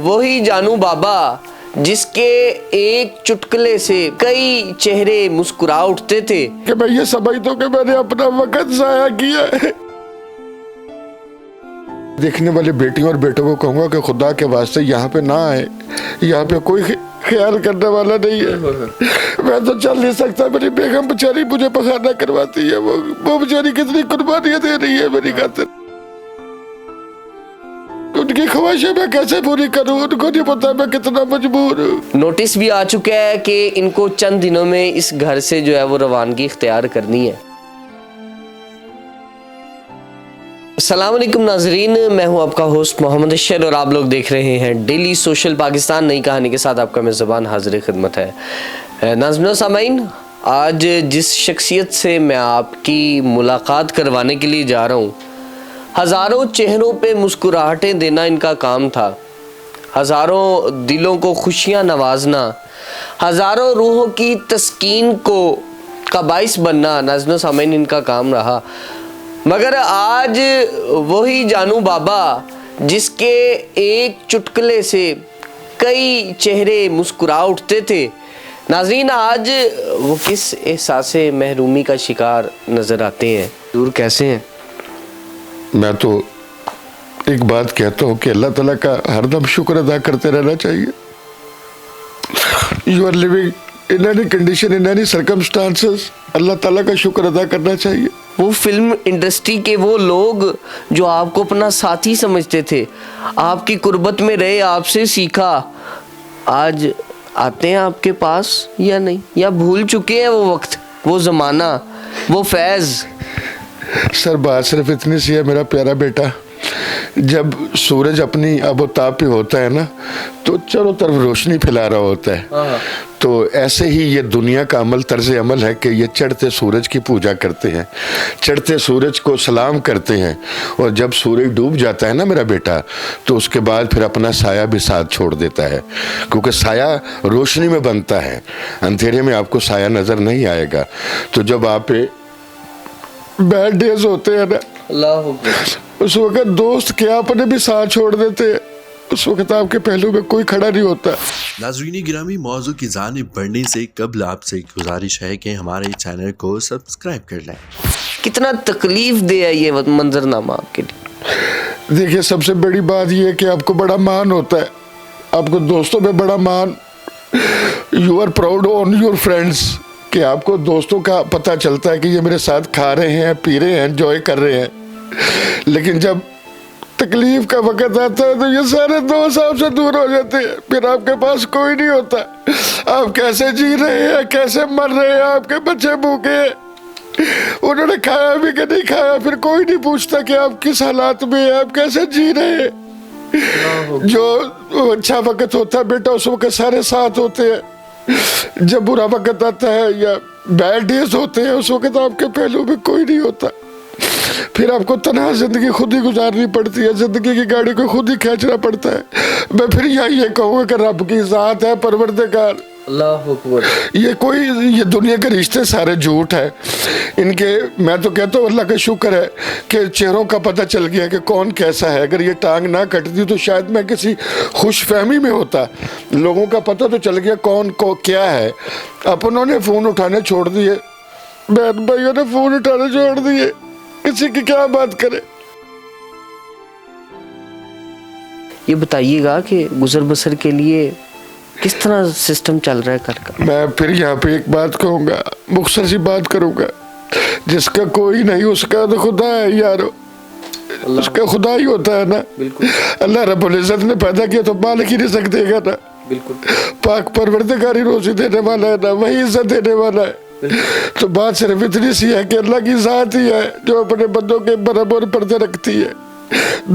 وہی جانو بابا جس کے ایک چٹکلے سے کئی چہرے مسکرا اٹھتے تھے کہ میں یہ سمجھتا ہوں کہ میں نے اپنا وقت ضائع کیا ہے۔ دیکھنے والے بیٹیوں اور بیٹوں کو کہوں گا کہ خدا کے واسطے یہاں پہ نہ آئے، یہاں پہ کوئی خیال کرنے والا نہیں ہے۔ میں تو چل نہیں سکتا، میری بیگم بچاری مجھے پخانا کرواتی ہے، وہ بچاری کتنی قربانیاں دے رہی ہے میری خاطر، ان کی خواہشیں میں کیسے پوری کروں، ان کو نہیں پتا میں کتنا مجبور ہوں۔ نوٹس بھی آ چکا ہے کہ ان کو چند دنوں میں اس گھر سے جو ہے وہ روانگی اختیار کرنی ہے۔ السلام علیکم ناظرین، میں ہوں آپ کا ہوسٹ محمد اشر اور آپ لوگ دیکھ رہے ہیں ڈیلی سوشل پاکستان۔ نئی کہانی کے ساتھ آپ کا میزبان حاضر خدمت ہے۔ ناظرین و سامعین، آج جس شخصیت سے میں آپ کی ملاقات کروانے کے لیے جا رہا ہوں، ہزاروں چہروں پہ مسکراہٹیں دینا ان کا کام تھا، ہزاروں دلوں کو خوشیاں نوازنا، ہزاروں روحوں کی تسکین کا باعث بننا ناظرین و سامعین ان کا کام رہا۔ مگر آج وہی جانو بابا جس کے ایک چٹکلے سے کئی چہرے مسکرا اٹھتے تھے، ناظرین آج وہ کس احساس محرومی کا شکار نظر آتے ہیں؟ دور کیسے ہیں؟ میں تو ایک بات کہتا ہوں کہ اللہ تعالیٰ کا ہر دم شکر ادا کرتے رہنا چاہیے۔ You are living in any condition, in any circumstances، اللہ تعالیٰ کا شکر ادا کرنا چاہیے۔ وہ فلم انڈسٹری کے وہ لوگ جو آپ کو اپنا ساتھی سمجھتے تھے، آپ کی قربت میں رہے، آپ سے سیکھا، آج آتے ہیں آپ کے پاس یا نہیں، یا بھول چکے ہیں وہ وقت، وہ زمانہ، وہ فیض؟ سر بات صرف اتنی سی ہے میرا پیارا بیٹا، جب سورج اپنی آب و تاب پہ ہوتا ہے نا تو چاروں طرف روشنی پھیلا رہا ہوتا ہے، تو ایسے ہی یہ دنیا کا طرز عمل ہے کہ یہ چڑھتے سورج کی پوجا کرتے ہیں، چڑھتے سورج کو سلام کرتے ہیں، اور جب سورج ڈوب جاتا ہے نا میرا بیٹا تو اس کے بعد پھر اپنا سایہ بھی ساتھ چھوڑ دیتا ہے، کیونکہ سایہ روشنی میں بنتا ہے، اندھیرے میں آپ کو سایہ نظر نہیں آئے گا۔ تو جب آپ بیڈ ڈیز ہوتے ہیں نا، اللہ اکبر، اس وقت دوست کیا اپنے بھی ساتھ چھوڑ دیتے ہیں، اس وقت آپ کے پہلو میں کوئی کھڑا نہیں ہوتا۔ ناظرین گرامی، موضوع کی جانب بڑھنے سے قبل آپ سے گزارش ہے کہ ہمارے چینل کو سبسکرائب کر لیں۔ کتنا تکلیف دہ ہے یہ منظرنامہ آپ کے لیے؟ دیکھیے، سب سے بڑی بات یہ ہے کہ آپ کو بڑا مان ہوتا ہے، آپ کو دوستوں میں بڑا مان، you are proud on your friends, کہ آپ کو دوستوں کا پتہ چلتا ہے کہ یہ میرے ساتھ کھا رہے ہیں، پی رہے ہیں، انجوائے کر رہے ہیں۔ لیکن جب تکلیف کا وقت آتا ہے تو یہ سارے دوست آپ سے دور ہو جاتے ہیں، پھر آپ کے پاس کوئی نہیں ہوتا، آپ کیسے جی رہے ہیں، کیسے مر رہے ہیں، آپ کے بچے بھوکے ہیں، انہوں نے کھایا بھی کہ نہیں کھایا، پھر کوئی نہیں پوچھتا کہ آپ کس حالات میں ہیں، آپ کیسے جی رہے ہیں۔ جو اچھا وقت ہوتا ہے بیٹا اس وقت سارے ساتھ ہوتے ہیں، جب برا وقت آتا ہے یا بیڈ ڈیز ہوتے ہیں اس وقت آپ کے پہلو میں کوئی نہیں ہوتا، پھر آپ کو تنہا زندگی خود ہی گزارنی پڑتی ہے، زندگی کی گاڑی کو خود ہی کھینچنا پڑتا ہے۔ میں پھر یہ کہوں گا کہ رب کی ذات ہے پروردگار، اللہ اکبر، یہ دنیا کے رشتے سارے جھوٹ ہے ان کے۔ میں تو کہتا ہوں اللہ کا شکر ہے کہ چہروں کا پتہ چل گیا کہ کون کیسا ہے، اگر یہ ٹانگ نہ کٹتی تو شاید میں کسی خوش فہمی میں ہوتا، لوگوں کا پتہ تو چل گیا کون کو کیا ہے۔ اپنوں نے فون اٹھانے چھوڑ دیے، بہن بھائیوں نے فون اٹھانے چھوڑ دیے، کسی کی کیا بات کرے۔ یہ بتائیے گا کہ گزر بسر کے لیے کس طرح سسٹم چل رہا ہے گھر کا؟ میں پھر یہاں پہ ایک بات کہوں گا، مختصر سی بات کروں گا، جس کا کوئی نہیں اس کا تو خدا ہے یارو، اس کا خدا ہی ہوتا ہے نا۔ بالکل، اللہ رب العزت نے پیدا کیا تو مالک ہی رزق دے گا نا، بالکل، پاک پروردگار ہی روزی دینے والا ہے نا، وہی عزت دینے والا ہے۔ تو بات صرف اتنی سی ہے کہ اللہ کی ذات ہی ہے جو اپنے بندوں کے برابر پردے رکھتی ہے،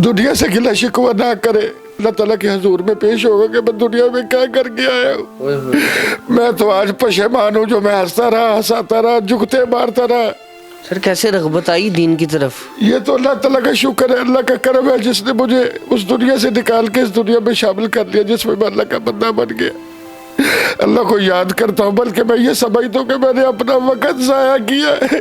دنیا سے گلہ شکوہ نہ کرے، اللہ تعالیٰ کے حضور میں پیش ہوگا کہ میں دنیا میں کیا کر کے آیا ہوں۔ میں تو آج پشیمان ہوں جو میں ہنستا رہا، ہنساتا رہا، جھکتے مارتا رہا۔ سر کیسے رغبت آئی دین کی طرف؟ یہ تو اللہ تعالیٰ کا شکر ہے، اللہ کا کرم ہے جس نے مجھے اس دنیا سے نکال کے اس دنیا میں شامل کر لیا جس میں میں اللہ کا بندہ بن گیا۔ اللہ کو یاد کرتا ہوں، بلکہ میں یہ سمجھتا ہوں کہ میں نے اپنا وقت ضائع کیا ہے،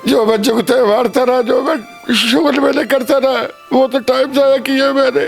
جو میں جھکتے مارتا رہا، جو میں شغل میں نے کرتا رہا، وہ تو ٹائم ضائع کیا میں نے۔